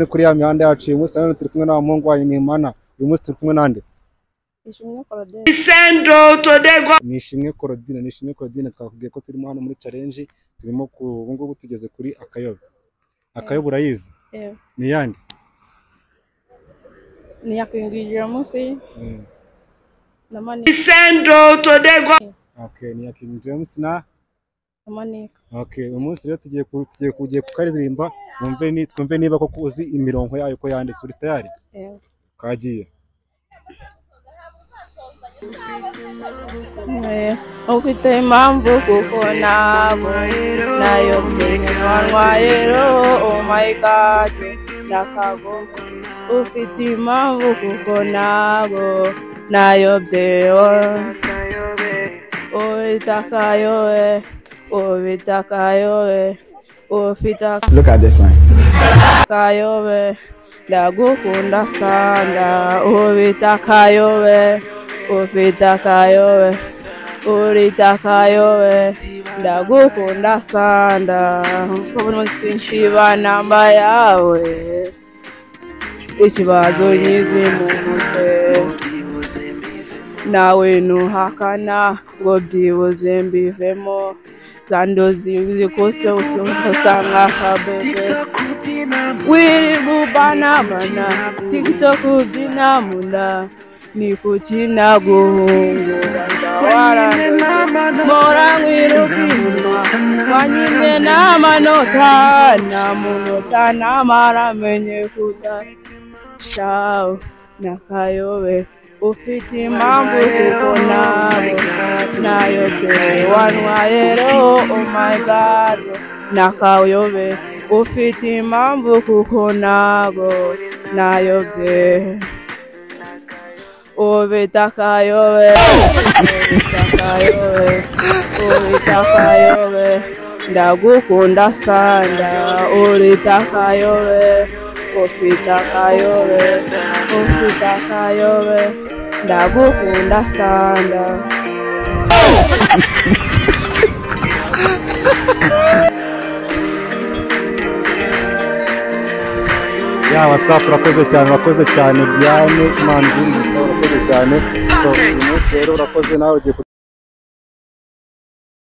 ni kuri ya mihanda yacu uyu munsi none turi kumwe n'abamungu wanyu ni Imana uyu munsi turi kumwe nande Nishimwe Claudine twakubwiye ko turimo hano muri challenge turimo ubu ngubu tugeze kuri Akayobe urayizi ni yandi ni yakingirira munsi namani okay ni King James na Amanika okay uyu munsi rero tugiye kukaririmba twumve niba koko uzi imirongo yayo ko yanditse uri tayari kagiye ufite impamvu kuko nabo nayo mwanwayero oh my god nakago ufite impamvu kuko nabo nayo byeyo Ovitakayowe Look at this one. Kayowe ndagukunda sana Ovitakayowe Uritakayowe ndagukunda sana Kubona sinshiba namba yawe ikibazo nyizi mu mutwe nawe nuhakana ngo byibuze mbivemo zandozi kose usanga kabebe wiribana TikTok byinamuna ni kukina guhungu banzawarana mora mwirukima wanyine n'amanota namunota namaramenye kuta shao nakayobe ufite impamvu kuko nabo nayo wanwayero oh my god nakayobe ufite impamvu kuko nabo nayo Ovitakayowe ndagukunda sana Uritakayowe Ovitakayowe ndagukunda sana ya WhatsApp urakoze cyane Diane Imana urakoze cyane so uyu munsi rero urakoze nawe ugiye